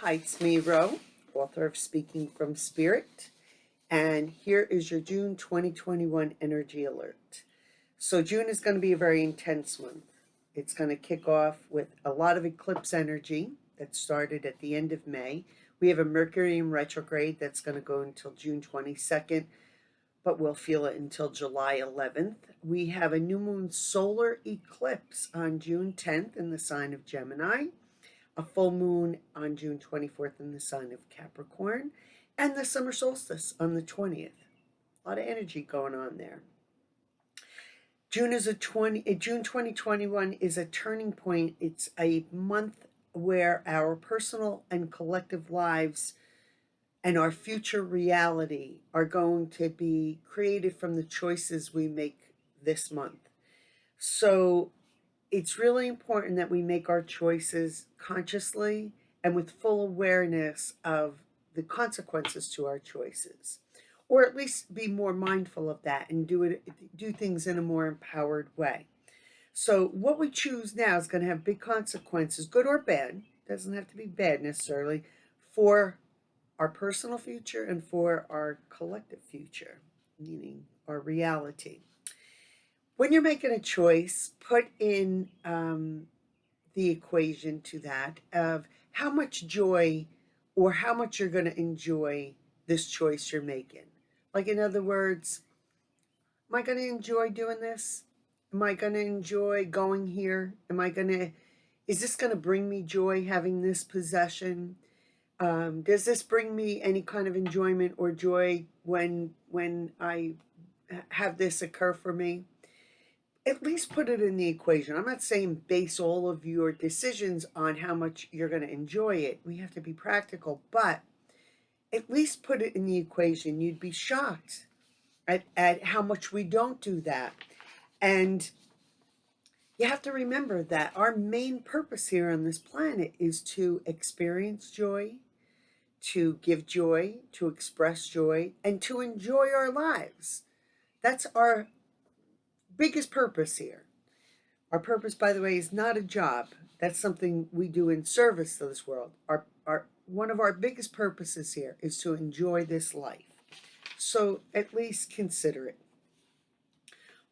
Hi, it's me, Ro, author of Speaking from Spirit, and here is your June 2021 energy alert. So, June is going to be a very intense month. It's going to kick off with a lot of eclipse energy that started at the end of May. We have a Mercury in retrograde that's going to go until June 22nd, but we'll feel it until July 11th. We have a new moon solar eclipse on June 10th in the sign of Gemini, a full moon on June 24th in the sign of Capricorn, and the summer solstice on the 20th. A lot of energy going on there. June 2021 is a turning point. It's a month where our personal and collective lives and our future reality are going to be created from the choices we make this month. So it's really important that we make our choices consciously and with full awareness of the consequences to our choices, or at least be more mindful of that and do things in a more empowered way. So what we choose now is going to have big consequences, good or bad. Doesn't have to be bad necessarily, for our personal future and for our collective future, meaning our reality. When you're making a choice, put in the equation to that of how much joy or how much you're going to enjoy this choice you're making. Like, in other words, am I going to enjoy doing this? Am I going to enjoy going here? Is this going to bring me joy having this possession? Does this bring me any kind of enjoyment or joy when I have this occur for me? At least put it in the equation. I'm not saying base all of your decisions on how much you're going to enjoy it. We have to be practical, but at least put it in the equation. You'd be shocked at how much we don't do that. And you have to remember that our main purpose here on this planet is to experience joy, to give joy, to express joy, and to enjoy our lives. That's our biggest purpose here. Our purpose, by the way, is not a job. That's something we do in service to this world. One of our biggest purposes here is to enjoy this life. So at least consider it.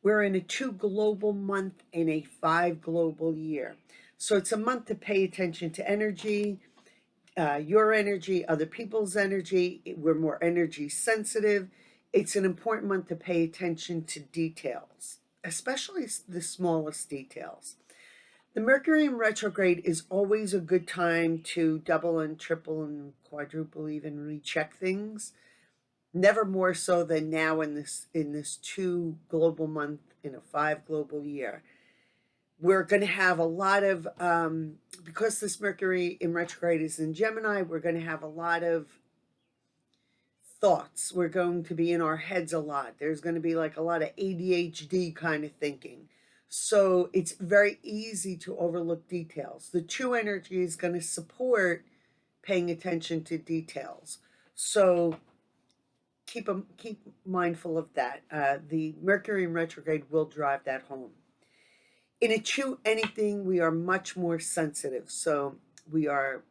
We're in a 2 global month and a 5 global year. So it's a month to pay attention to energy, your energy, other people's energy. We're more energy sensitive. It's an important month to pay attention to details, especially the smallest details. The Mercury in retrograde is always a good time to double and triple and quadruple, even recheck things. Never more so than now in this 2 global month in a 5 global year. We're going to have a lot of, because this Mercury in retrograde is in Gemini, we're going to have a lot of thoughts. We're going to be in our heads a lot. There's going to be like a lot of ADHD kind of thinking. So it's very easy to overlook details. The 2 energy is going to support paying attention to details. So keep mindful of that. The Mercury in retrograde will drive that home. In a 2 anything, we are much more sensitive. So we are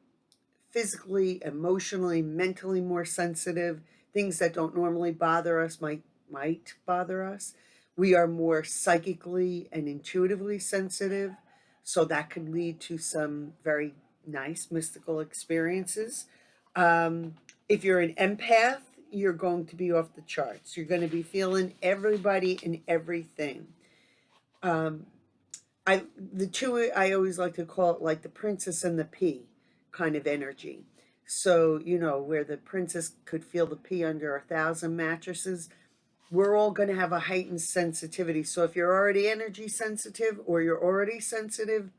physically, emotionally, mentally more sensitive. Things that don't normally bother us might bother us. We are more psychically and intuitively sensitive. So that could lead to some very nice mystical experiences. If you're an empath, you're going to be off the charts. You're going to be feeling everybody and everything. The 2, I always like to call it like the princess and the pea kind of energy. So, where the princess could feel the pea under 1,000 mattresses, we're all going to have a heightened sensitivity. So if you're already energy sensitive or you're already sensitive,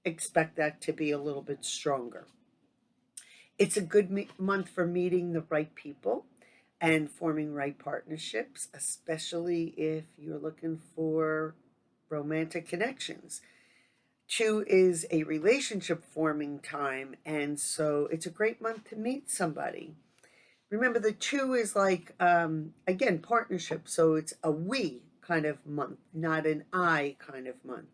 expect that to be a little bit stronger. It's a good month for meeting the right people and forming right partnerships, especially if you're looking for romantic connections. 2 is a relationship forming time, and so it's a great month to meet somebody. Remember, the 2 is like, again, partnership, so it's a we kind of month, not an I kind of month.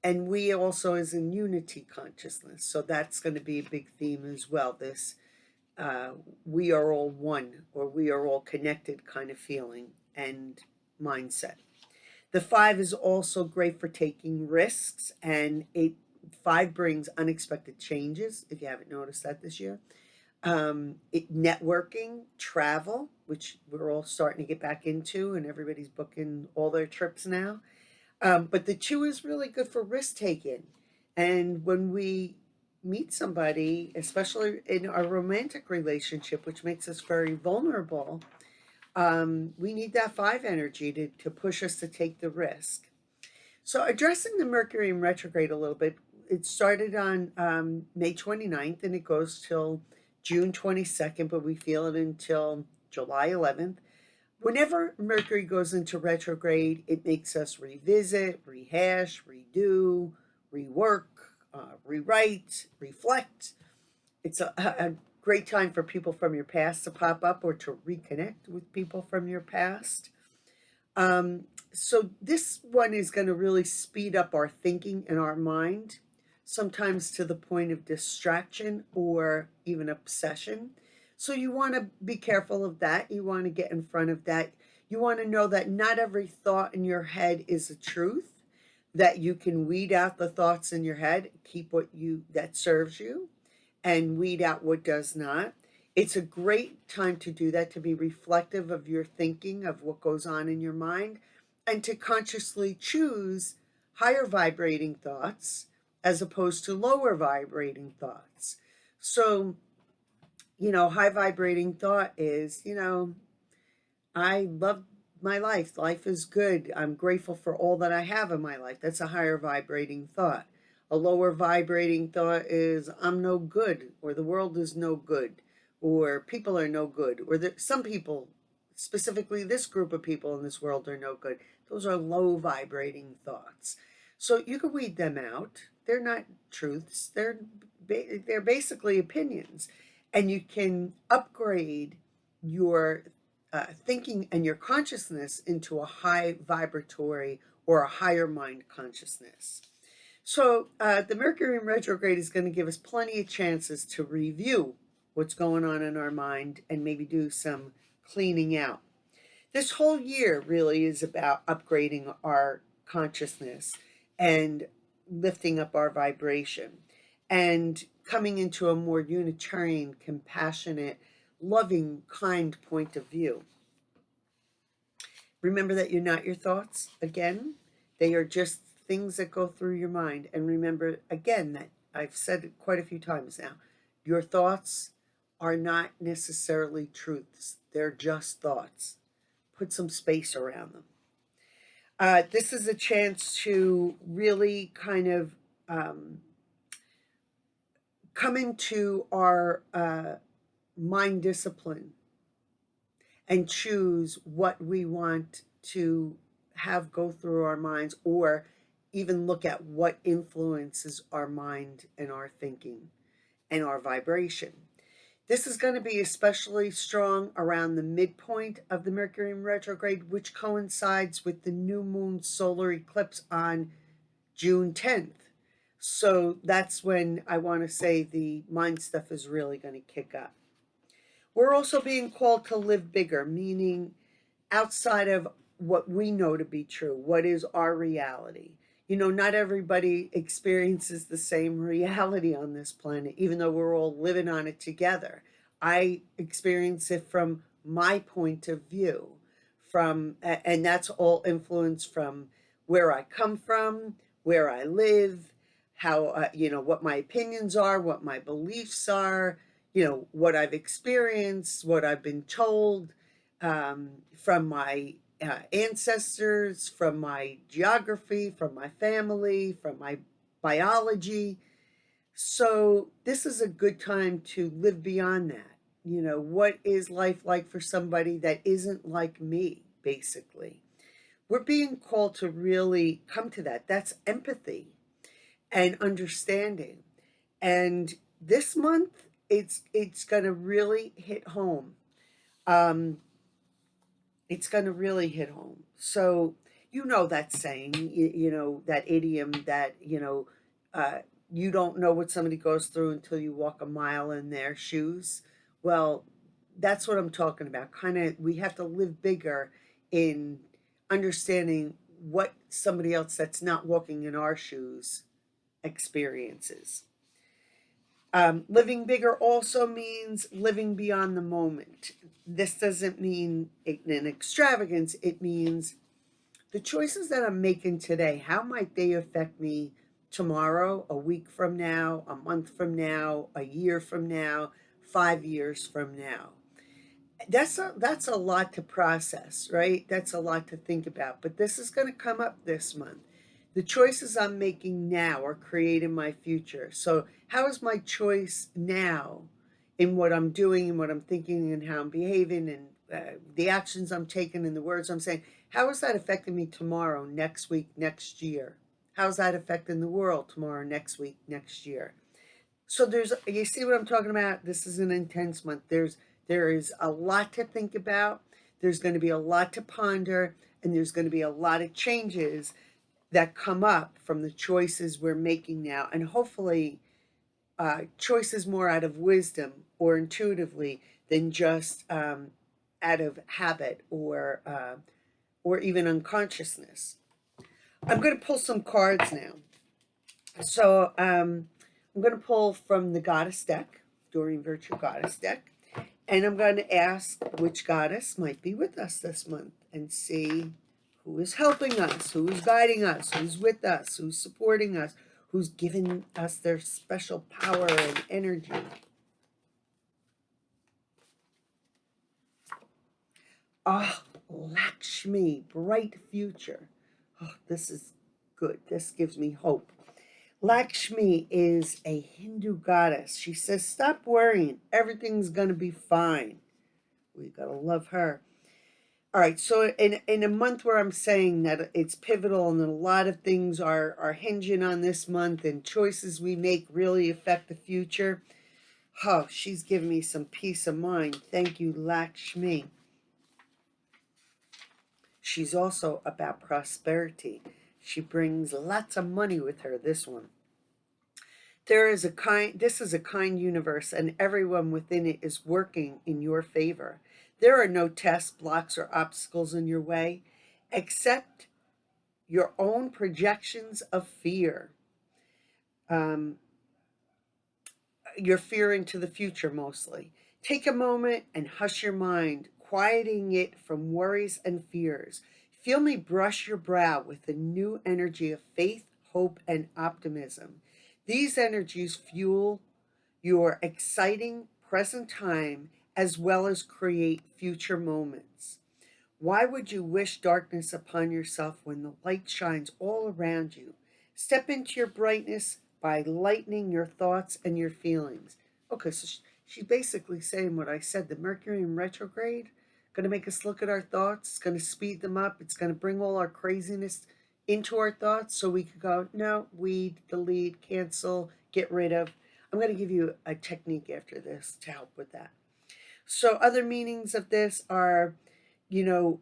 And we also is in unity consciousness. So that's going to be a big theme as well. This uh, we are all one, or we are all connected kind of feeling and mindset. The five is also great for taking risks, and five brings unexpected changes. If you haven't noticed that this year, networking, travel, which we're all starting to get back into, and everybody's booking all their trips now. But the two is really good for risk taking. And when we meet somebody, especially in a romantic relationship, which makes us very vulnerable, we need that five energy to push us to take the risk. So, addressing the Mercury in retrograde a little bit, it started on May 29th and it goes till June 22nd, but we feel it until July 11th. Whenever Mercury goes into retrograde, it makes us revisit, rehash, redo, rework, rewrite, reflect. It's a great time for people from your past to pop up or to reconnect with people from your past. So this one is going to really speed up our thinking and our mind, sometimes to the point of distraction or even obsession. So you want to be careful of that. You want to get in front of that. You want to know that not every thought in your head is a truth, that you can weed out the thoughts in your head, keep what you that serves you, and weed out what does not. It's a great time to do that, to be reflective of your thinking, of what goes on in your mind, and to consciously choose higher vibrating thoughts as opposed to lower vibrating thoughts. So, high vibrating thought is, I love my life. Life is good. I'm grateful for all that I have in my life. That's a higher vibrating thought. A lower vibrating thought is, I'm no good, or the world is no good, or people are no good, or some people, specifically this group of people in this world, are no good. Those are low vibrating thoughts. So you can weed them out. They're not truths. They're basically opinions, and you can upgrade your thinking and your consciousness into a high vibratory or a higher mind consciousness. So the Mercury in retrograde is going to give us plenty of chances to review what's going on in our mind and maybe do some cleaning out. This whole year really is about upgrading our consciousness and lifting up our vibration and coming into a more Unitarian, compassionate, loving, kind point of view. Remember that you're not your thoughts. Again, they are just things that go through your mind. And remember, again, that I've said it quite a few times now, your thoughts are not necessarily truths. They're just thoughts. Put some space around them. This is a chance to really kind of come into our mind discipline and choose what we want to have go through our minds, or even look at what influences our mind and our thinking and our vibration. This is going to be especially strong around the midpoint of the Mercury in retrograde, which coincides with the new moon solar eclipse on June 10th. So that's when I want to say the mind stuff is really going to kick up. We're also being called to live bigger, meaning outside of what we know to be true. What is our reality? Not everybody experiences the same reality on this planet, even though we're all living on it together. I experience it from my point of view, and that's all influenced from where I come from, where I live, how, what my opinions are, what my beliefs are, what I've experienced, what I've been told from my ancestors, from my geography, from my family, from my biology. So this is a good time to live beyond that. What is life like for somebody that isn't like me, basically? We're being called to really come to that. That's empathy and understanding. And this month, it's going to really hit home. It's going to really hit home. So, You know that saying, you know, that idiom that, uh, you don't know what somebody goes through until you walk a mile in their shoes. Well, that's what I'm talking about. Kind of, we have to live bigger in understanding what somebody else that's not walking in our shoes experiences. Living bigger also means living beyond the moment. This doesn't mean an extravagance, it means the choices that I'm making today, how might they affect me tomorrow, a week from now, a month from now, a year from now, 5 years from now? That's a lot to process, right? That's a lot to think about. But this is going to come up this month. The choices I'm making now are creating my future. So how is my choice now in what I'm doing and what I'm thinking and how I'm behaving and the actions I'm taking and the words I'm saying? How is that affecting me tomorrow, next week, next year? How's that affecting the world tomorrow, next week, next year? So you see what I'm talking about? This is an intense month. There is a lot to think about. There's going to be a lot to ponder, and there's going to be a lot of changes that come up from the choices we're making now, and hopefully choices more out of wisdom or intuitively than just out of habit or even unconsciousness. I'm going to pull some cards now. So I'm going to pull from the Goddess deck, Doreen Virtue Goddess deck, and I'm going to ask which goddess might be with us this month and see who is helping us, who is guiding us, who's with us, who's supporting us, who's giving us their special power and energy. Ah, oh, Lakshmi, bright future. Oh, this is good. This gives me hope. Lakshmi is a Hindu goddess. She says, stop worrying. Everything's going to be fine. We got to love her. All right, so in a month where I'm saying that it's pivotal and that a lot of things are hinging on this month and choices we make really affect the future, oh, she's giving me some peace of mind. Thank you, Lakshmi. She's also about prosperity. She brings lots of money with her, this one. This is a kind universe, and everyone within it is working in your favor. There are no tests, blocks, or obstacles in your way, except your own projections of fear. Um, your fear into the future, mostly. Take a moment and hush your mind, quieting it from worries and fears. Feel me brush your brow with the new energy of faith, hope, and optimism. These energies fuel your exciting present time as well as create future moments. Why would you wish darkness upon yourself when the light shines all around you? Step into your brightness by lightening your thoughts and your feelings. Okay, so she's basically saying what I said. The Mercury in retrograde going to make us look at our thoughts. It's going to speed them up. It's going to bring all our craziness into our thoughts so we could go, no, weed, delete, cancel, get rid of. I'm going to give you a technique after this to help with that. So other meanings of this are, you know,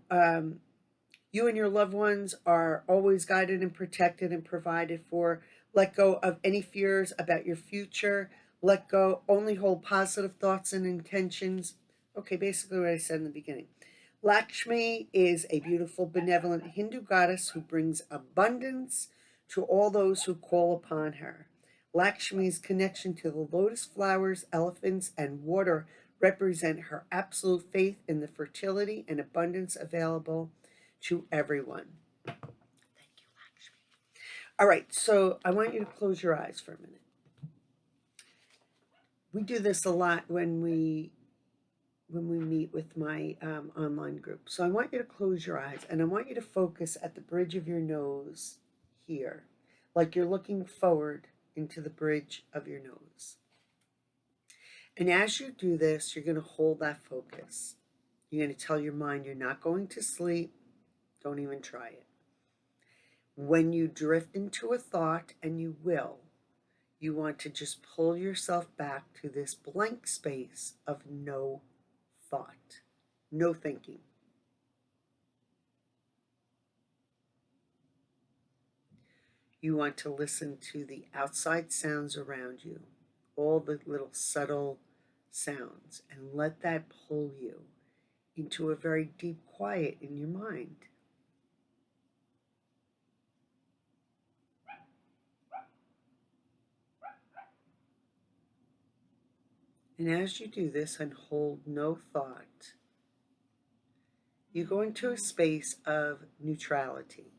you and your loved ones are always guided and protected and provided for. Let go of any fears about your future. Let go, only hold positive thoughts and intentions. Okay, basically what I said in the beginning. Lakshmi is a beautiful, benevolent Hindu goddess who brings abundance to all those who call upon her. Lakshmi's connection to the lotus flowers, elephants, and water represent her absolute faith in the fertility and abundance available to everyone. Thank you, Lakshmi. All right, so I want you to close your eyes for a minute. We do this a lot when we meet with my online group. So I want you to close your eyes and I want you to focus at the bridge of your nose here, like you're looking forward into the bridge of your nose. And as you do this, you're going to hold that focus. You're going to tell your mind you're not going to sleep. Don't even try it. When you drift into a thought, and you will, you want to just pull yourself back to this blank space of no thought, no thinking. You want to listen to the outside sounds around you, all the little subtle sounds, and let that pull you into a very deep quiet in your mind. And as you do this and hold no thought, you go into a space of neutrality,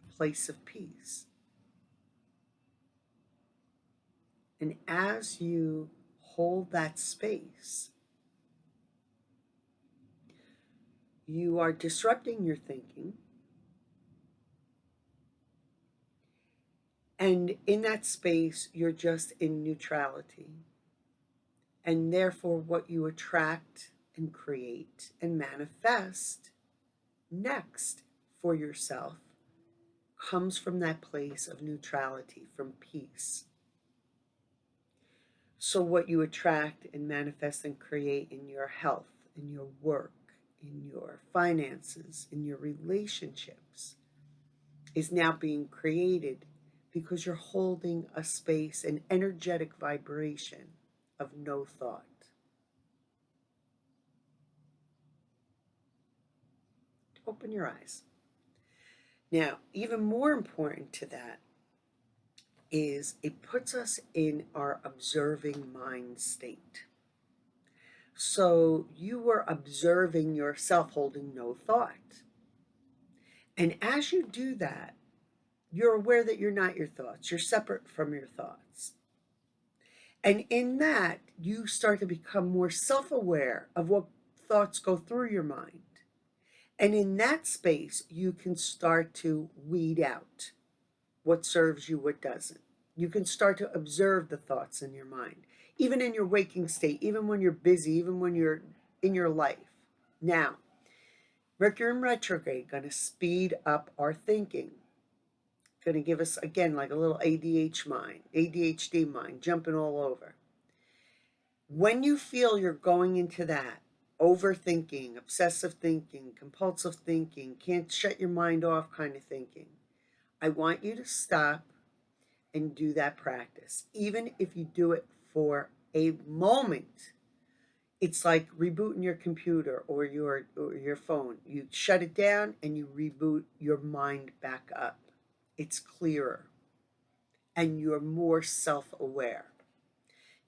a place of peace. And as you hold that space, you are disrupting your thinking. And in that space, you're just in neutrality. And therefore, what you attract and create and manifest next for yourself comes from that place of neutrality, from peace. So, what you attract and manifest and create in your health, in your work, in your finances, in your relationships, is now being created because you're holding a space, an energetic vibration of no thought. Open your eyes. Now, even more important to that is it puts us in our observing mind state. So you were observing yourself holding no thought. And as you do that, you're aware that you're not your thoughts. You're separate from your thoughts. And in that, you start to become more self-aware of what thoughts go through your mind. And in that space, you can start to weed out what serves you, what doesn't. You can start to observe the thoughts in your mind, even in your waking state, even when you're busy, even when you're in your life. Now, Mercury in retrograde going to speed up our thinking. Going to give us, again, like a little ADHD mind, jumping all over. When you feel you're going into that, overthinking, obsessive thinking, compulsive thinking, can't shut your mind off kind of thinking, I want you to stop and do that practice. Even if you do it for a moment, it's like rebooting your computer or your phone. You shut it down and you reboot your mind back up. It's clearer and you're more self-aware.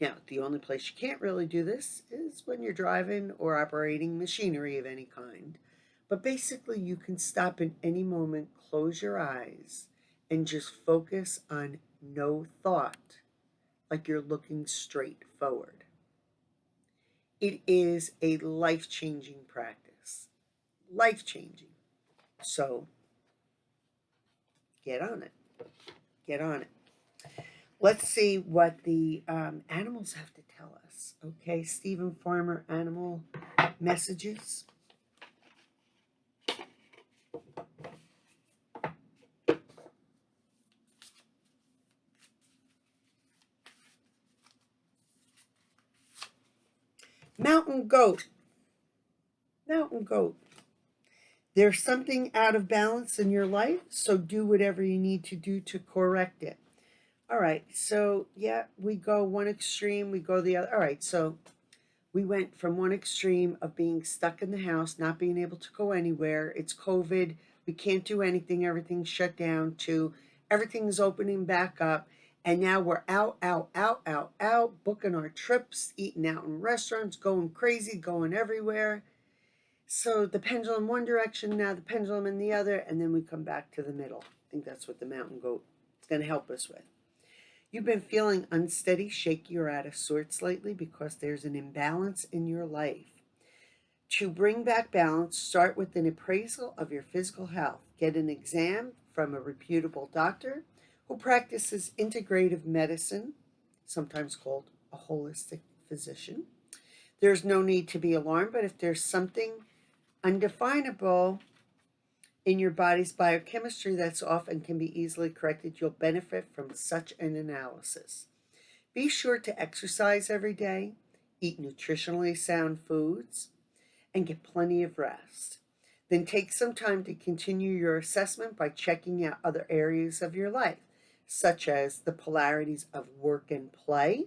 Now, the only place you can't really do this is when you're driving or operating machinery of any kind. But basically, you can stop in any moment, close your eyes, and just focus on no thought, like you're looking straight forward. It is a life-changing practice. Life-changing. So, get on it. Get on it. Let's see what the animals have to tell us. Okay, Stephen Farmer animal messages. Mountain goat. Mountain goat. There's something out of balance in your life, so do whatever you need to do to correct it. All right, so yeah, we go one extreme, we go the other. All right, so we went from one extreme of being stuck in the house, not being able to go anywhere. It's COVID. We can't do anything. Everything's shut down, to everything's opening back up. And now we're out, booking our trips, eating out in restaurants, going crazy, going everywhere. So the pendulum one direction, now the pendulum in the other, and then we come back to the middle. I think that's what the mountain goat is going to help us with. You've been feeling unsteady, shaky, or out of sorts lately because there's an imbalance in your life. To bring back balance, start with an appraisal of your physical health. Get an exam from a reputable doctor who practices integrative medicine, sometimes called a holistic physician. There's no need to be alarmed, but if there's something undefinable in your body's biochemistry that's off and can be easily corrected, you'll benefit from such an analysis. Be sure to exercise every day, eat nutritionally sound foods, and get plenty of rest. Then take some time to continue your assessment by checking out other areas of your life. such as the polarities of work and play,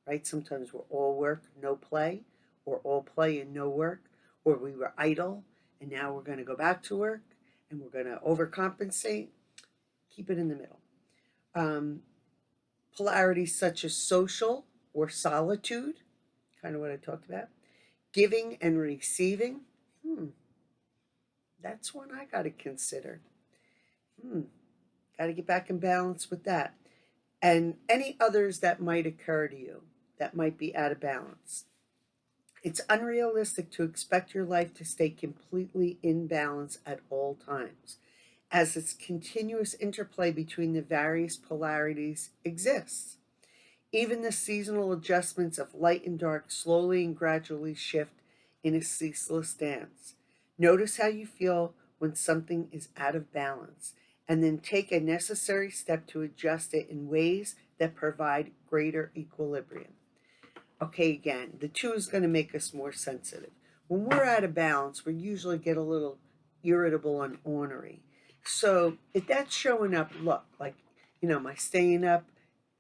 right? Sometimes we're all work, no play, or all play and no work, or we were idle and now we're going to go back to work and we're going to overcompensate. Keep it in the middle. Um, Polarities such as social or solitude, kind of what I talked about, giving and receiving. That's one I got to consider. Got to get back in balance with that. And any others that might occur to you that might be out of balance. It's unrealistic to expect your life to stay completely in balance at all times, as its continuous interplay between the various polarities exists. Even the seasonal adjustments of light and dark slowly and gradually shift in a ceaseless dance. Notice how you feel when something is out of balance, and then take a necessary step to adjust it in ways that provide greater equilibrium. Okay, again, the two is going to make us more sensitive. When we're out of balance, we usually get a little irritable and ornery. So if that's showing up, look, like, am I staying up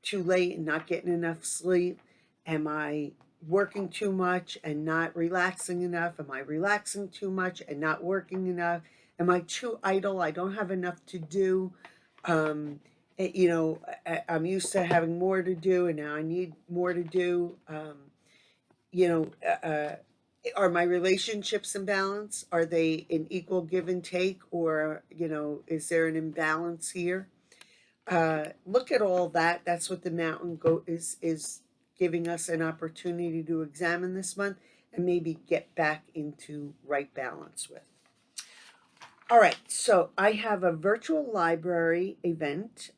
too late and not getting enough sleep? Am I working too much and not relaxing enough? Am I relaxing too much and not working enough? Am I too idle? I don't have enough to do. Um, I'm used to having more to do, and now I need more to do. You know, are my relationships in balance? Are they in equal give and take, or is there an imbalance here? Look at all that. That's what the mountain goat is giving us an opportunity to examine this month and maybe get back into right balance with. All right, so I have a virtual library event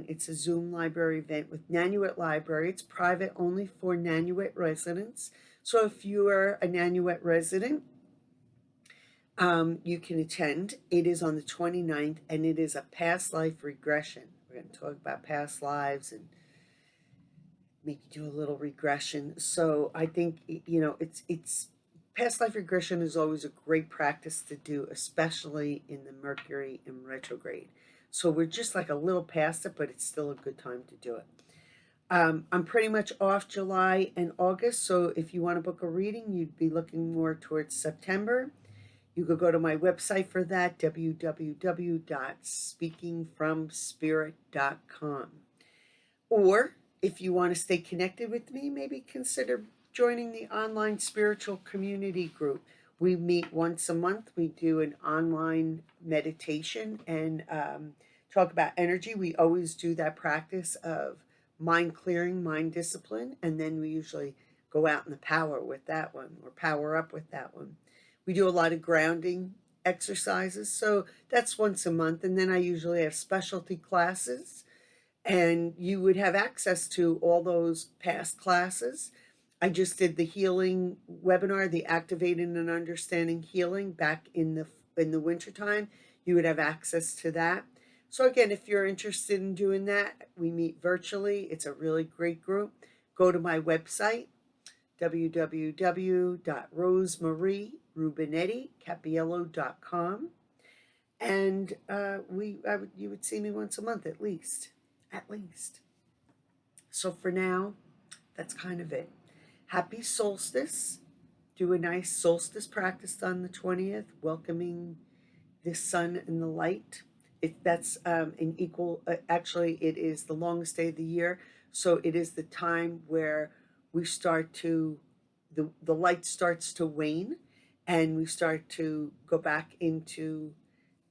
it's a Zoom library event with Nanuet Library. It's private only for Nanuet residents. So if you are a Nanuet resident, you can attend. It is on the 29th, and it is a past life regression. We're going to talk about past lives and maybe do a little regression. So I think, it's past life regression is always a great practice to do, especially in the Mercury in retrograde. So we're just like a little past it, but it's still a good time to do it. I'm pretty much off July and August, so if you want to book a reading, you'd be looking more towards September. You could go to my website for that, www.speakingfromspirit.com. Or if you want to stay connected with me, maybe consider joining the online spiritual community group. We meet once a month. We do an online meditation and talk about energy. We always do that practice of mind clearing, mind discipline, and then we usually go out in the power with that one, or power up with that one. We do a lot of grounding exercises, so that's once a month, and then I usually have specialty classes, and you would have access to all those past classes. I just did the healing webinar, the Activating and Understanding Healing, back in the wintertime. You would have access to that. So again, if you're interested in doing that, we meet virtually. It's a really great group. Go to my website, www.rosemarierubinetti.com, and you would see me once a month at least. So for now, that's kind of it. Happy solstice. Do a nice solstice practice on the 20th, welcoming the sun and the light. That's an equal, actually, it is the longest day of the year. So it is the time where we start to, the light starts to wane, and we start to go back into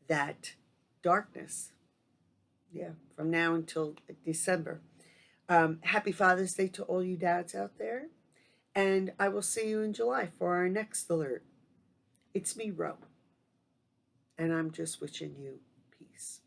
that darkness. Yeah, from now until December. Happy Father's Day to all you dads out there. And I will see you in July for our next alert. It's me, Ro, and I'm just wishing you peace.